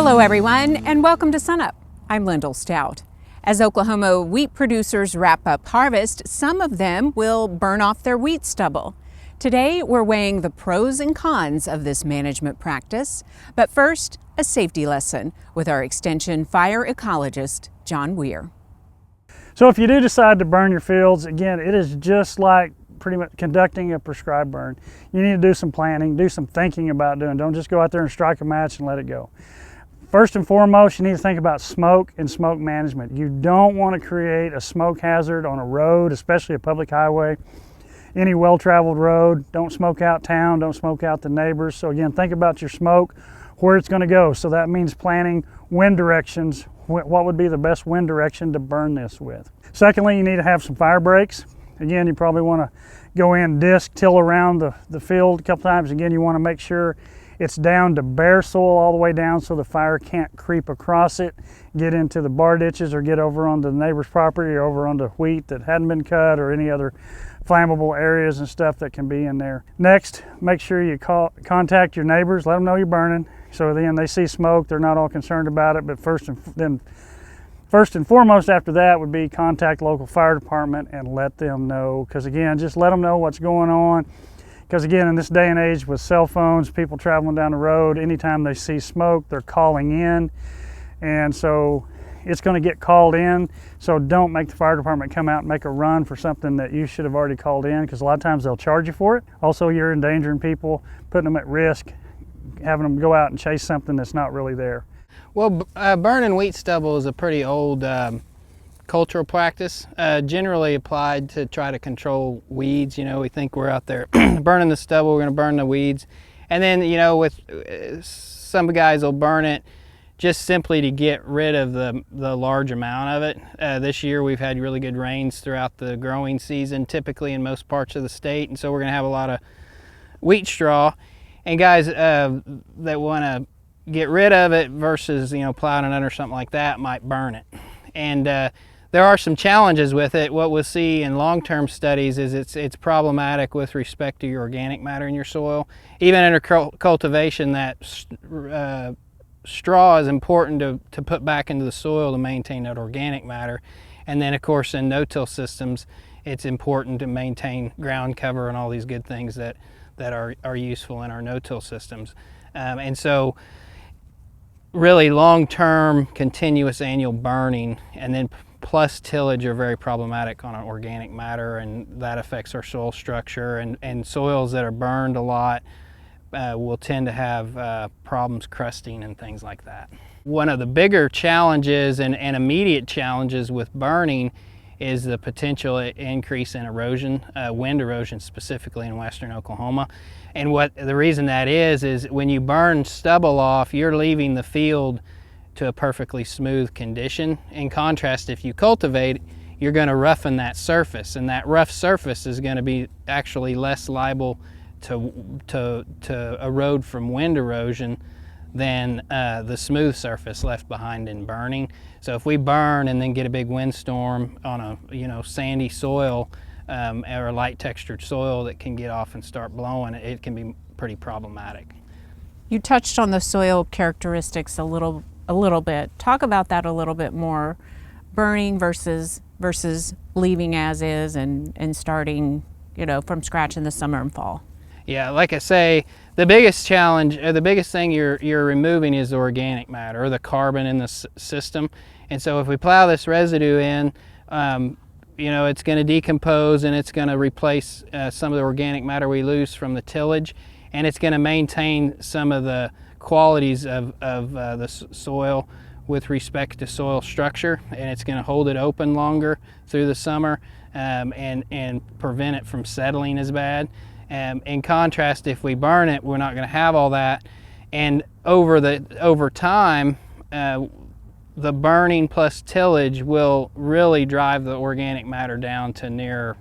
Hello everyone, and welcome to SUNUP. I'm Lyndall Stout. As Oklahoma wheat producers wrap up harvest, some of them will burn off their wheat stubble. Today, we're weighing the pros and cons of this management practice. But first, a safety lesson with our Extension fire ecologist, John Weir. So if you do decide to burn your fields, again, it is just like pretty much conducting a prescribed burn. You need to do some planning, do some thinking about doing. Don't just go out there and strike a match and let it go. First and foremost, you need to think about smoke and smoke management. You don't want to create a smoke hazard on a road, especially a public highway. Any well-traveled road, don't smoke out town, don't smoke out the neighbors. So again, think about your smoke, where it's going to go. So that means planning wind directions. What would be the best wind direction to burn this with? Secondly, you need to have some fire breaks. Again, you probably want to go in, disc, till around the field a couple times. Again, you want to make sure it's down to bare soil all the way down so the fire can't creep across it, get into the bar ditches or get over onto the neighbor's property or over onto wheat that hadn't been cut or any other flammable areas and stuff that can be in there. Next, make sure you contact your neighbors, let them know you're burning. So then they see smoke, they're not all concerned about it, but first and foremost after that would be contact local fire department and let them know, because again, just let them know what's going on. Because again, in this day and age with cell phones, people traveling down the road, anytime they see smoke, they're calling in. And so it's going to get called in. So don't make the fire department come out and make a run for something that you should have already called in, because a lot of times they'll charge you for it. Also, you're endangering people, putting them at risk, having them go out and chase something that's not really there. Well, burning wheat stubble is a pretty old cultural practice, generally applied to try to control weeds. You know, we think we're out there burning the stubble, we're going to burn the weeds. And then, you know, with some guys will burn it just simply to get rid of the large amount of it. This year we've had really good rains throughout the growing season, typically in most parts of the state. And so we're going to have a lot of wheat straw. And guys that want to get rid of it versus, you know, plowing it under something like that might burn it. And there are some challenges with it. What we'll see in long-term studies is it's problematic with respect to your organic matter in your soil. Even under cultivation, that straw is important to put back into the soil to maintain that organic matter. And then of course in no-till systems, it's important to maintain ground cover and all these good things that are useful in our no-till systems. And so really long-term continuous annual burning and then plus tillage are very problematic on our organic matter, and that affects our soil structure, and soils that are burned a lot will tend to have problems crusting and things like that. One of the bigger challenges and immediate challenges with burning is the potential increase in erosion, wind erosion specifically in western Oklahoma. And what the reason that is when you burn stubble off, you're leaving the field to a perfectly smooth condition. In contrast, if you cultivate, you're going to roughen that surface, and that rough surface is going to be actually less liable to erode from wind erosion than the smooth surface left behind in burning. So if we burn and then get a big windstorm on a sandy soil or a light textured soil that can get off and start blowing, it can be pretty problematic. You touched on the soil characteristics a little bit. Talk about that a little bit more. Burning versus leaving as is and starting, from scratch in the summer and fall. Yeah, like I say, the biggest challenge, or the biggest thing you're removing is the organic matter, or the carbon in the system. And so if we plow this residue in, it's going to decompose and it's going to replace some of the organic matter we lose from the tillage, and it's going to maintain some of the qualities of the soil with respect to soil structure, and it's going to hold it open longer through the summer and prevent it from settling as bad. In contrast, if we burn it, we're not going to have all that, and over time the burning plus tillage will really drive the organic matter down to near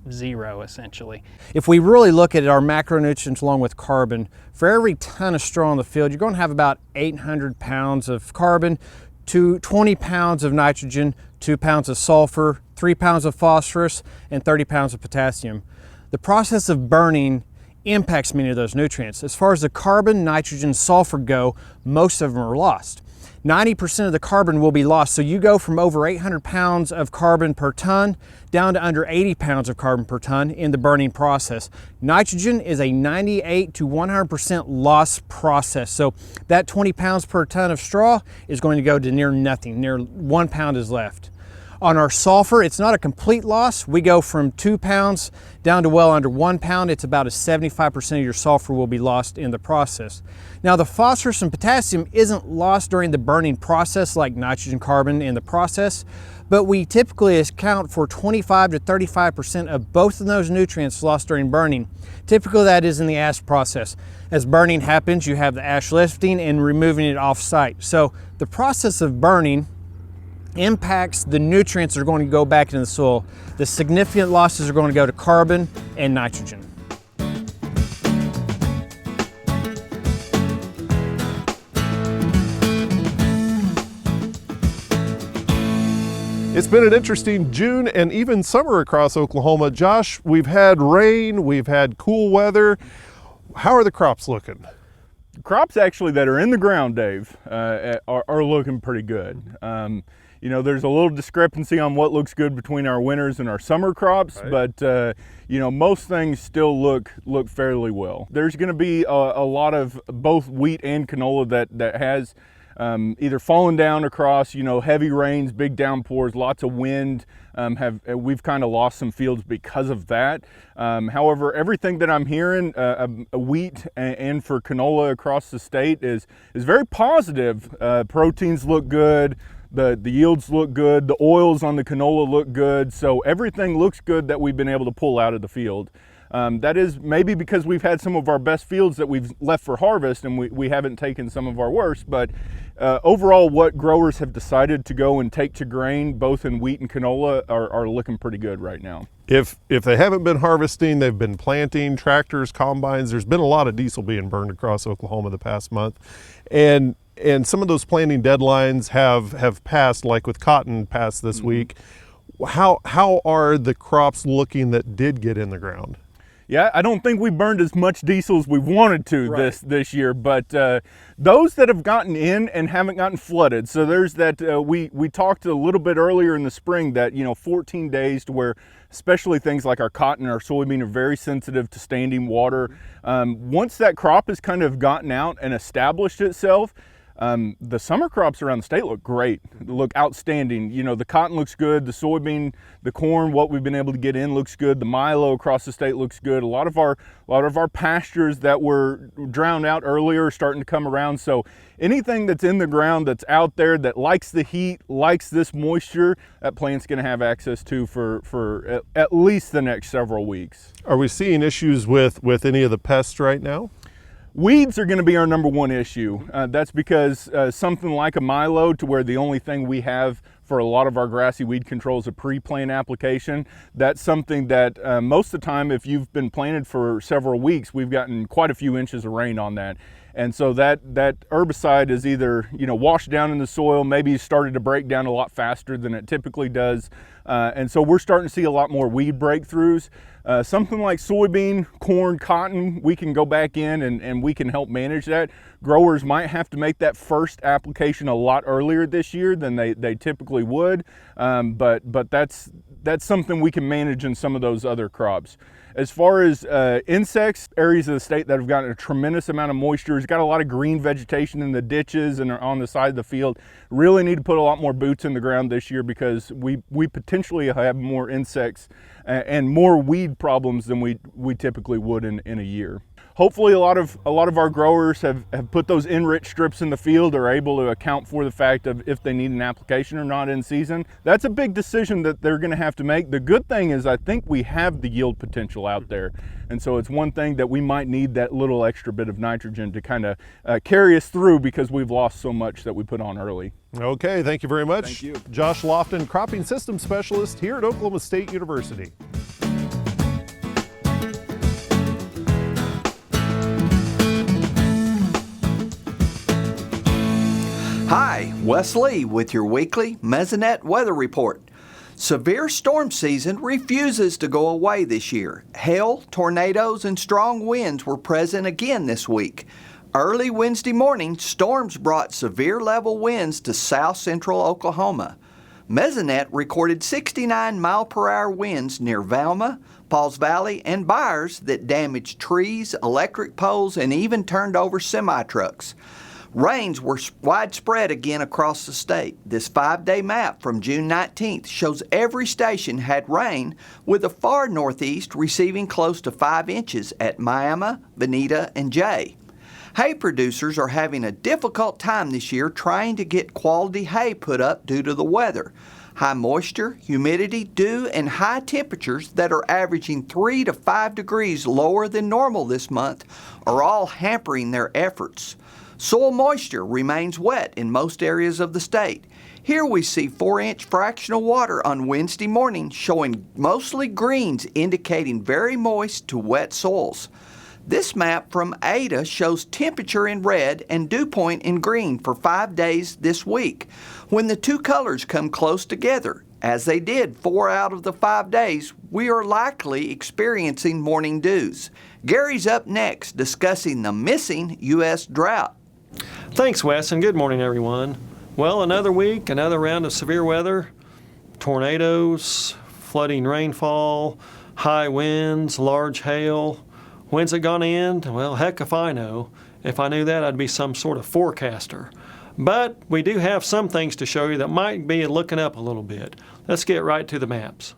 zero, essentially. If we really look at our macronutrients along with carbon, for every ton of straw in the field, you're going to have about 800 pounds of carbon, 20 pounds of nitrogen, 2 pounds of sulfur, 3 pounds of phosphorus, and 30 pounds of potassium. The process of burning impacts many of those nutrients. As far as the carbon, nitrogen, sulfur go, most of them are lost. 90% of the carbon will be lost. So you go from over 800 pounds of carbon per ton down to under 80 pounds of carbon per ton in the burning process. Nitrogen is a 98 to 100% loss process. So that 20 pounds per ton of straw is going to go to near nothing, near 1 pound is left. On our sulfur, it's not a complete loss. We go from 2 pounds down to well under 1 pound. It's about a 75% of your sulfur will be lost in the process. Now the phosphorus and potassium isn't lost during the burning process like nitrogen, carbon in the process, but we typically account for 25 to 35% of both of those nutrients lost during burning. Typically that is in the ash process. As burning happens, you have the ash lifting and removing it off site. So the process of burning impacts the nutrients that are going to go back into the soil. The significant losses are going to go to carbon and nitrogen. It's been an interesting June and even summer across Oklahoma. Josh, we've had rain, we've had cool weather. How are the crops looking? Crops actually that are in the ground, Dave, are looking pretty good. You know, there's a little discrepancy on what looks good between our winters and our summer crops, right. But you know, most things still look fairly well. There's going to be a lot of both wheat and canola that has either fallen down across, you know, heavy rains, big downpours, lots of wind. We've kind of lost some fields because of that. However, everything that I'm hearing, wheat and for canola across the state is very positive. Proteins look good. The yields look good, the oils on the canola look good, so everything looks good that we've been able to pull out of the field. That is maybe because we've had some of our best fields that we've left for harvest and we haven't taken some of our worst, but overall what growers have decided to go and take to grain, both in wheat and canola, are looking pretty good right now. If they haven't been harvesting, they've been planting, tractors, combines. There's been a lot of diesel being burned across Oklahoma the past month. And some of those planting deadlines have passed, like with cotton passed this week. How are the crops looking that did get in the ground? Yeah, I don't think we burned as much diesel as we wanted to right. this year, but those that have gotten in and haven't gotten flooded. So there's that, we talked a little bit earlier in the spring that, you know, 14 days to where especially things like our cotton and our soybean are very sensitive to standing water. Once that crop has kind of gotten out and established itself, the summer crops around the state look great, look outstanding. You know, the cotton looks good, the soybean, the corn, what we've been able to get in looks good, the milo across the state looks good. A lot of our pastures that were drowned out earlier are starting to come around. So anything that's in the ground that's out there that likes the heat, likes this moisture, that plant's going to have access to for at least the next several weeks. Are we seeing issues with any of the pests right now? Weeds are going to be our number one issue. That's because something like a milo, to where the only thing we have for a lot of our grassy weed control is a pre-plant application. That's something that most of the time, if you've been planted for several weeks, we've gotten quite a few inches of rain on that. And so that herbicide is either, you know, washed down in the soil, maybe started to break down a lot faster than it typically does. And so we're starting to see a lot more weed breakthroughs. Something like soybean, corn, cotton, we can go back in and we can help manage that. Growers might have to make that first application a lot earlier this year than they typically would, but that's something we can manage in some of those other crops. As far as insects, areas of the state that have gotten a tremendous amount of moisture, has got a lot of green vegetation in the ditches and are on the side of the field, really need to put a lot more boots in the ground this year because we potentially have more insects and more weed problems than we typically would in a year. Hopefully a lot of our growers have put those enrich strips in the field, are able to account for the fact of if they need an application or not in season. That's a big decision that they're going to have to make. The good thing is I think we have the yield potential out there. And so it's one thing that we might need that little extra bit of nitrogen to kind of carry us through because we've lost so much that we put on early. Okay, thank you very much. Thank you. Josh Lofton, Cropping Systems Specialist here at Oklahoma State University. Hi, Wes Lee with your weekly Mesonet weather report. Severe storm season refuses to go away this year. Hail, tornadoes, and strong winds were present again this week. Early Wednesday morning, storms brought severe level winds to south central Oklahoma. Mesonet recorded 69 mile-per-hour winds near Valma, Pauls Valley, and Byers that damaged trees, electric poles, and even turned over semi-trucks. Rains were widespread again across the state. This 5-day map from June 19th shows every station had rain, with the far northeast receiving close to 5 inches at Miami, Veneta, and Jay. Hay producers are having a difficult time this year trying to get quality hay put up due to the weather. High moisture, humidity, dew, and high temperatures that are averaging 3 to 5 degrees lower than normal this month are all hampering their efforts. Soil moisture remains wet in most areas of the state. Here we see 4-inch fractional water on Wednesday morning showing mostly greens indicating very moist to wet soils. This map from Ada shows temperature in red and dew point in green for 5 days this week. When the two colors come close together, as they did 4 out of the 5 days, we are likely experiencing morning dews. Gary's up next discussing the missing U.S. drought. Thanks, Wes, and good morning, everyone. Well, another week, another round of severe weather, tornadoes, flooding rainfall, high winds, large hail. When's it gonna end? Well, heck if I know. If I knew that, I'd be some sort of forecaster. But we do have some things to show you that might be looking up a little bit. Let's get right to the maps.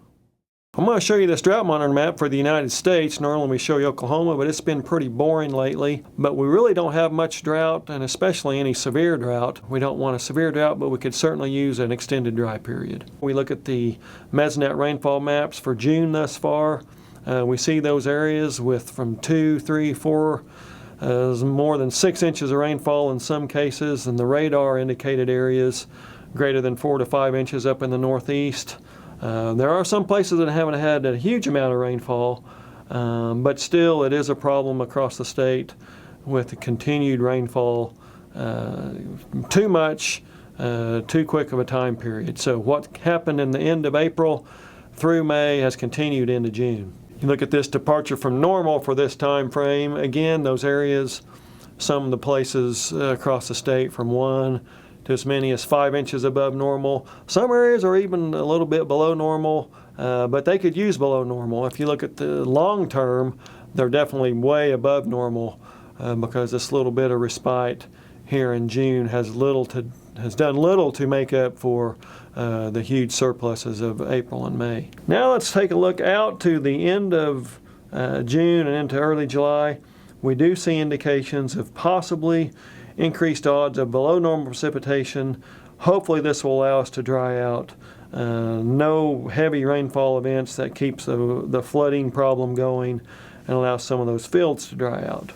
I'm going to show you this drought monitoring map for the United States. Normally we show you Oklahoma, but it's been pretty boring lately. But we really don't have much drought, and especially any severe drought. We don't want a severe drought, but we could certainly use an extended dry period. We look at the Mesonet rainfall maps for June thus far. We see those areas with from 2, 3, 4, more than 6 inches of rainfall in some cases, and the radar indicated areas greater than 4 to 5 inches up in the northeast. There are some places that haven't had a huge amount of rainfall, but still it is a problem across the state with the continued rainfall, too much, too quick of a time period. So what happened in the end of April through May has continued into June. You look at this departure from normal for this time frame. Again, those areas, some of the places across the state from 1 to as many as 5 inches above normal. Some areas are even a little bit below normal, but they could use below normal. If you look at the long term, they're definitely way above normal because this little bit of respite here in June has done little to make up for the huge surpluses of April and May. Now let's take a look out to the end of June and into early July. We do see indications of possibly increased odds of below normal precipitation. Hopefully this will allow us to dry out. No heavy rainfall events that keeps the flooding problem going and allows some of those fields to dry out.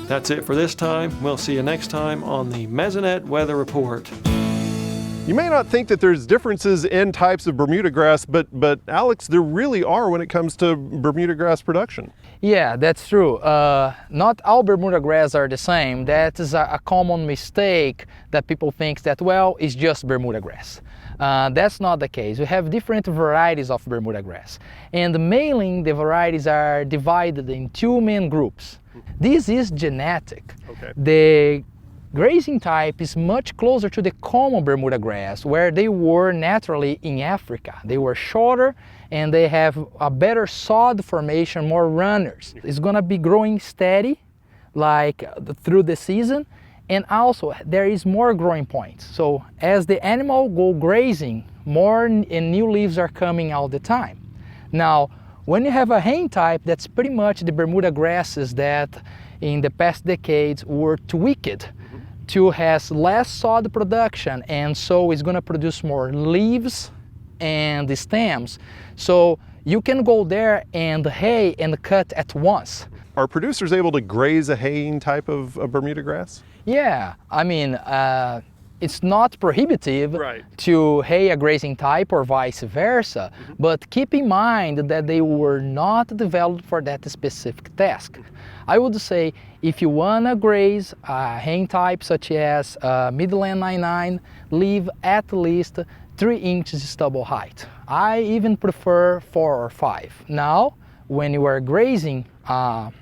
That's it for this time. We'll see you next time on the Mesonet Weather Report. You may not think that there's differences in types of Bermudagrass, but Alex, there really are when it comes to Bermudagrass production. Yeah, that's true. Not all Bermudagrass are the same. That is a common mistake that people think that, well, it's just Bermudagrass. That's not the case. We have different varieties of Bermudagrass. And mainly the varieties are divided in 2 main groups. This is genetic. Okay. The grazing type is much closer to the common Bermudagrass, where they were naturally in Africa. They were shorter and they have a better sod formation, more runners. It's gonna be growing steady like through the season, and also there is more growing points. So as the animal go grazing, more and new leaves are coming all the time. Now, when you have a haying type, that's pretty much the Bermuda grasses that in the past decades were tweaked to has less sod production, and so it's going to produce more leaves and the stems. So you can go there and hay and cut at once. Are producers able to graze a haying type of Bermudagrass? Yeah, I mean, it's not prohibitive Right. to hay a grazing type or vice versa, but keep in mind that they were not developed for that specific task. I would say if you want to graze a haying type such as Midland 99, leave at least 3 inches stubble height. I even prefer 4 or 5. Now, when you are grazing a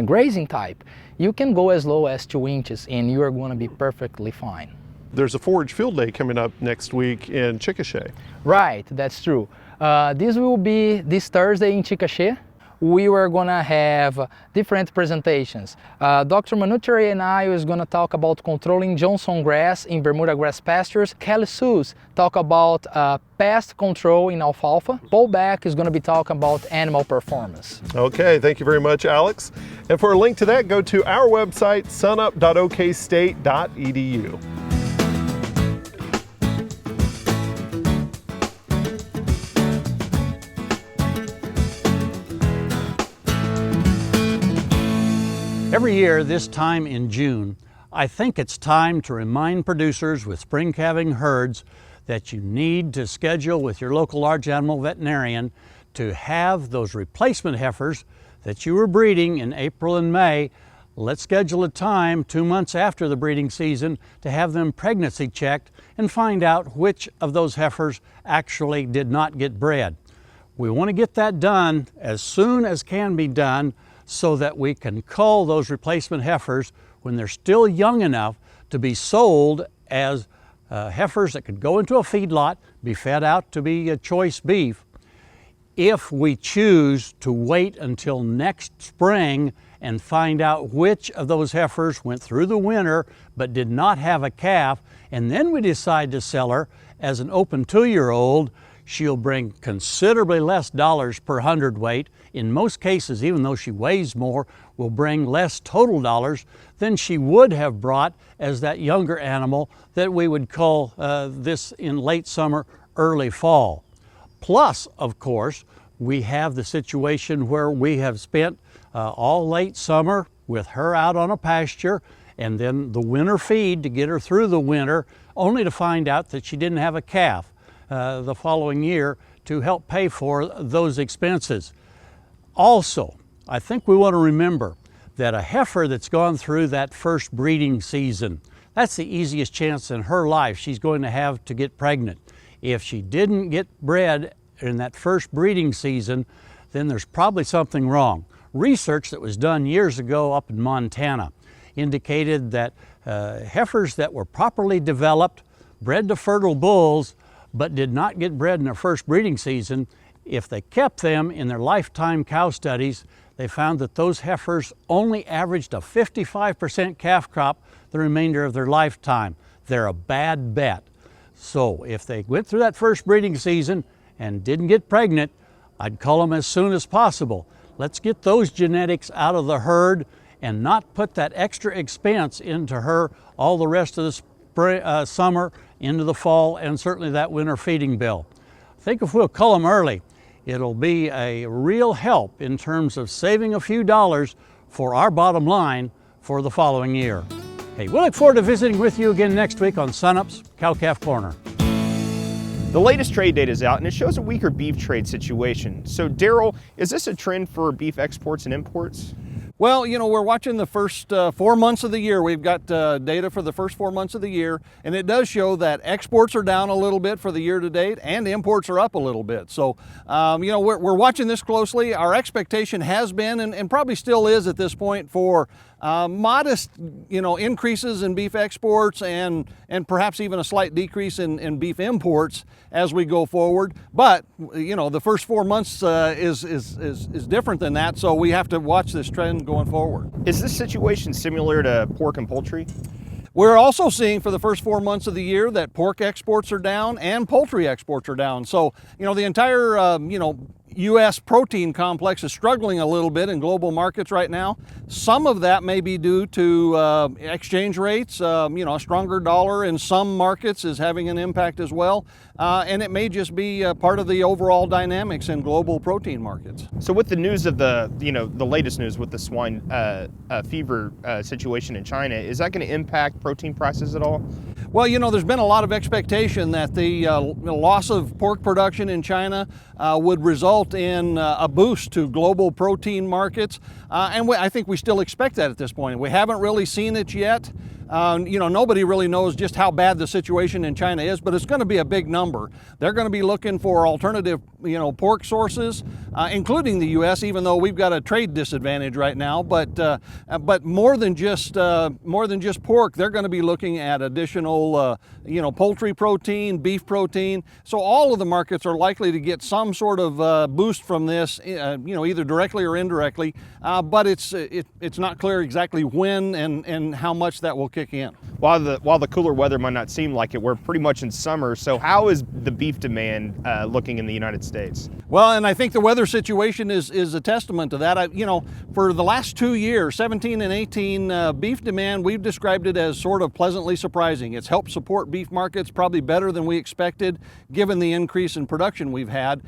grazing type, you can go as low as 2 inches and you are going to be perfectly fine. There's a forage field day coming up next week in Chickasha. Right, that's true. This will be this Thursday in Chickasha. We were gonna have different presentations. Dr. Manutari and I was gonna talk about controlling Johnson grass in Bermudagrass pastures. Kelly Seuss talk about pest control in alfalfa. Paul Beck is gonna be talking about animal performance. Okay, thank you very much, Alex. And for a link to that, go to our website, sunup.okstate.edu. Every year this time in June, I think it's time to remind producers with spring calving herds that you need to schedule with your local large animal veterinarian to have those replacement heifers that you were breeding in April and May. Let's schedule a time 2 months after the breeding season to have them pregnancy checked and find out which of those heifers actually did not get bred. We want to get that done as soon as can be done so that we can cull those replacement heifers when they're still young enough to be sold as heifers that could go into a feedlot, be fed out to be a choice beef. If we choose to wait until next spring and find out which of those heifers went through the winter but did not have a calf, and then we decide to sell her as an open 2-year-old, she'll bring considerably less dollars per hundredweight. In most cases, even though she weighs more, will bring less total dollars than she would have brought as that younger animal that we would cull this in late summer, early fall. Plus, of course, we have the situation where we have spent all late summer with her out on a pasture and then the winter feed to get her through the winter, only to find out that she didn't have a calf the following year to help pay for those expenses. Also, I think we want to remember that a heifer that's gone through that first breeding season, that's the easiest chance in her life she's going to have to get pregnant. If she didn't get bred in that first breeding season, then there's probably something wrong. Research that was done years ago up in Montana indicated that heifers that were properly developed, bred to fertile bulls, but did not get bred in their first breeding season, if they kept them in their lifetime cow studies, they found that those heifers only averaged a 55% calf crop the remainder of their lifetime. They're a bad bet. So if they went through that first breeding season and didn't get pregnant, I'd cull them as soon as possible. Let's get those genetics out of the herd and not put that extra expense into her all the rest of the summer, into the fall, and certainly that winter feeding bill. I think if we'll cull them early, it'll be a real help in terms of saving a few dollars for our bottom line for the following year. Hey, we'll look forward to visiting with you again next week on SUNUP's Cow-Calf Corner. The latest trade data is out and it shows a weaker beef trade situation. So Daryl, is this a trend for beef exports and imports? Well, you know, we're watching the first 4 months of the year. We've got data for the first 4 months of the year, and it does show that exports are down a little bit for the year to date, and imports are up a little bit. So, you know, we're watching this closely. Our expectation has been, and probably still is at this point, for modest, you know, increases in beef exports and perhaps even a slight decrease in beef imports as we go forward. But, you know, the first 4 months is different than that, so we have to watch this trend going forward. Is this situation similar to pork and poultry? We're also seeing for the first 4 months of the year that pork exports are down and poultry exports are down. So, you know, the entire, you know, U.S. protein complex is struggling a little bit in global markets right now. Some of that may be due to exchange rates. You know, a stronger dollar in some markets is having an impact as well. And it may just be part of the overall dynamics in global protein markets. So with the news of the, you know, the latest news with the swine fever situation in China, is that going to impact protein prices at all? Well, you know, there's been a lot of expectation that the loss of pork production in China would result in a boost to global protein markets. And I think we still expect that at this point. We haven't really seen it yet. You know, nobody really knows just how bad the situation in China is, but it's going to be a big number. They're going to be looking for alternative, you know, pork sources, including the U.S., even though we've got a trade disadvantage right now. But more than just pork, they're going to be looking at additional, you know, poultry protein, beef protein. So all of the markets are likely to get some sort of boost from this, you know, either directly or indirectly. But it's not clear exactly when and how much that will kick in. While the cooler weather might not seem like it, we're pretty much in summer. So how is the beef demand looking in the United States? Well, and I think the weather situation is a testament to that. You know, for the last 2 years, 17 and 18, beef demand, we've described it as sort of pleasantly surprising. It's helped support beef markets probably better than we expected, given the increase in production we've had.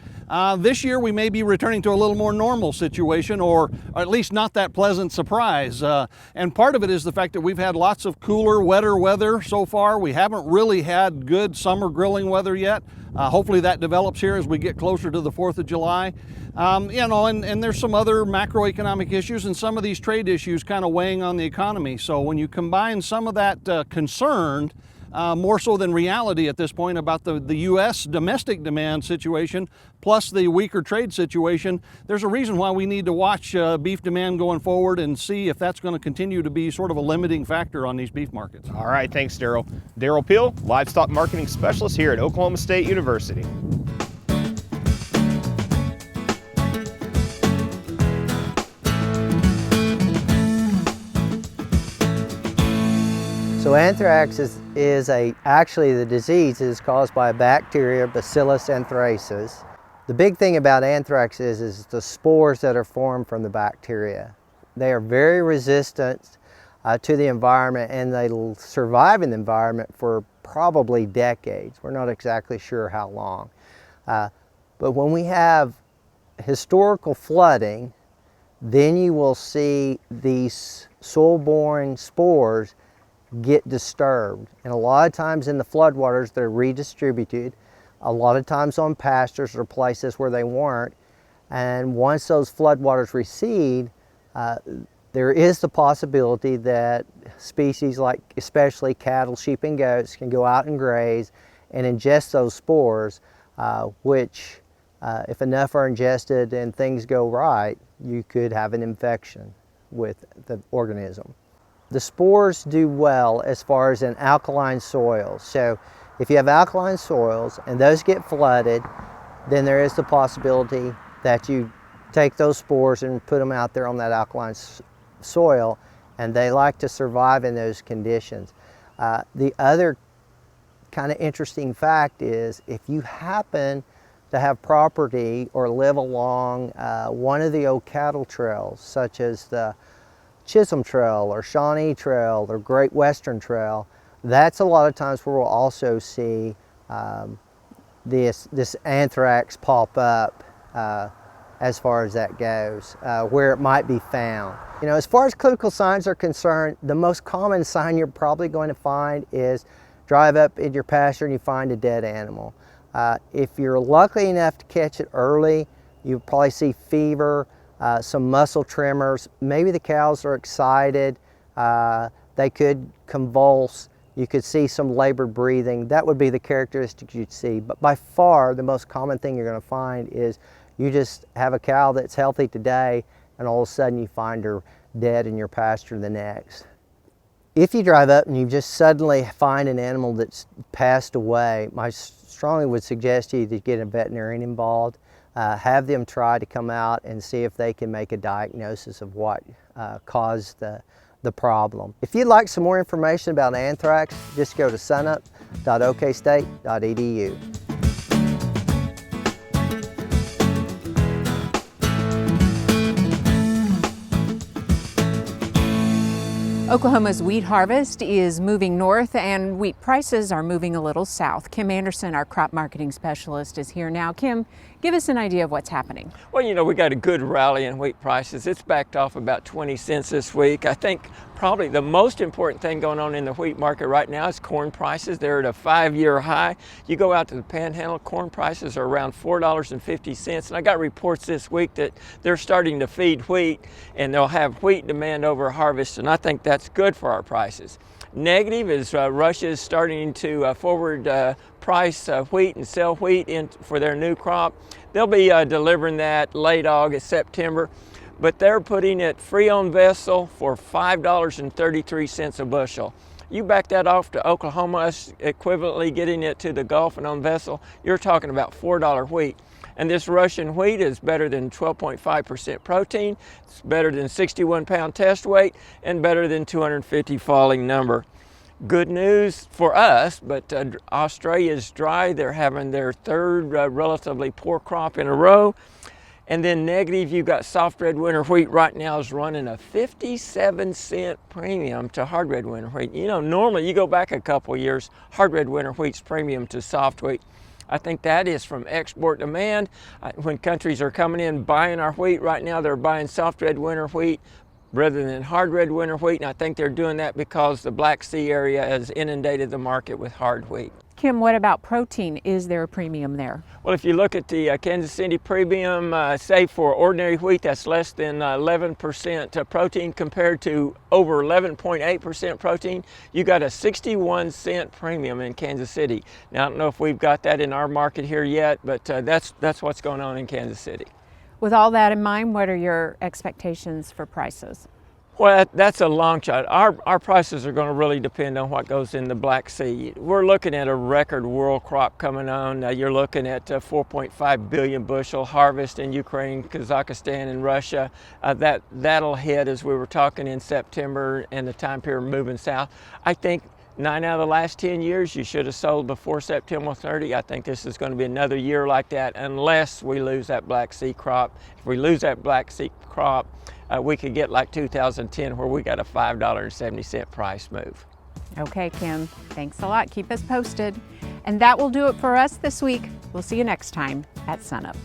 This year, we may be returning to a little more normal situation, or at least not that pleasant surprise. And part of it is the fact that we've had lots of cooler, wetter weather so far. We haven't really had good summer grilling weather yet. Hopefully that develops here as we get closer to the 4th of July. You know, and there's some other macroeconomic issues and some of these trade issues kind of weighing on the economy. So when you combine some of that concern, more so than reality at this point, about the U.S. domestic demand situation, plus the weaker trade situation, there's a reason why we need to watch beef demand going forward and see if that's going to continue to be sort of a limiting factor on these beef markets. All right, thanks, Daryl. Daryl Peel, Livestock Marketing Specialist here at Oklahoma State University. So anthrax is actually the disease is caused by a bacteria, Bacillus anthracis. The big thing about anthrax is the spores that are formed from the bacteria. They are very resistant to the environment, and they'll survive in the environment for probably decades. We're not exactly sure how long. But when we have historical flooding, then you will see these soil-borne spores get disturbed, and a lot of times in the floodwaters they're redistributed, a lot of times on pastures or places where they weren't, and once those floodwaters recede, there is the possibility that species like especially cattle, sheep, and goats can go out and graze and ingest those spores, which if enough are ingested and things go right, you could have an infection with the organism. The spores do well as far as in alkaline soils. So if you have alkaline soils and those get flooded, then there is the possibility that you take those spores and put them out there on that alkaline soil, and they like to survive in those conditions. The other kind of interesting fact is if you happen to have property or live along one of the old cattle trails, such as the Chisholm Trail or Shawnee Trail or Great Western Trail, that's a lot of times where we'll also see this anthrax pop up as far as that goes, where it might be found. You know, as far as clinical signs are concerned, the most common sign you're probably going to find is drive up in your pasture and you find a dead animal. If you're lucky enough to catch it early, you'll probably see fever, some muscle tremors. Maybe the cows are excited. They could convulse. You could see some labored breathing. That would be the characteristics you'd see. But by far, the most common thing you're going to find is you just have a cow that's healthy today, and all of a sudden you find her dead in your pasture the next. If you drive up and you just suddenly find an animal that's passed away, I strongly would suggest you to get a veterinarian involved. Have them try to come out and see if they can make a diagnosis of what caused the problem. If you'd like some more information about anthrax, just go to sunup.okstate.edu. Oklahoma's wheat harvest is moving north and wheat prices are moving a little south. Kim Anderson, our crop marketing specialist, is here now. Kim, give us an idea of what's happening. Well, you know, we got a good rally in wheat prices. It's backed off about 20 cents this week. I think Probably the most important thing going on in the wheat market right now is corn prices. They're at a 5-year high. You go out to the Panhandle, corn prices are around $4.50. And I got reports this week that they're starting to feed wheat and they'll have wheat demand over harvest, and I think that's good for our prices. Negative is Russia is starting to forward price wheat and sell wheat for their new crop. They'll be delivering that late August, September. But they're putting it free on vessel for $5.33 a bushel. You back that off to Oklahoma, us equivalently getting it to the Gulf and on vessel, you're talking about $4 wheat. And this Russian wheat is better than 12.5% protein, it's better than 61-pound test weight, and better than 250 falling number. Good news for us, but Australia's dry. They're having their third relatively poor crop in a row. And then negative, you've got soft red winter wheat right now is running a 57-cent premium to hard red winter wheat. You know, normally you go back a couple of years, hard red winter wheat's premium to soft wheat. I think that is from export demand. When countries are coming in buying our wheat right now, they're buying soft red winter wheat rather than hard red winter wheat. And I think they're doing that because the Black Sea area has inundated the market with hard wheat. Kim, what about protein? Is there a premium there? Well, if you look at the Kansas City premium, say for ordinary wheat, that's less than 11% protein compared to over 11.8% protein. You got a 61-cent premium in Kansas City. Now, I don't know if we've got that in our market here yet, but that's what's going on in Kansas City. With all that in mind, what are your expectations for prices? Well, that's a long shot. Our prices are going to really depend on what goes in the Black Sea. We're looking at a record world crop coming on. You're looking at 4.5 billion bushel harvest in Ukraine, Kazakhstan, and Russia. That'll hit, as we were talking, in September and the time period moving south. I think 9 out of the last 10 years you should have sold before September 30. I think this is going to be another year like that unless we lose that Black Sea crop. If we lose that Black Sea crop, we could get like 2010 where we got a $5.70 price move. Okay, Kim, thanks a lot. Keep us posted. And that will do it for us this week. We'll see you next time at SUNUP.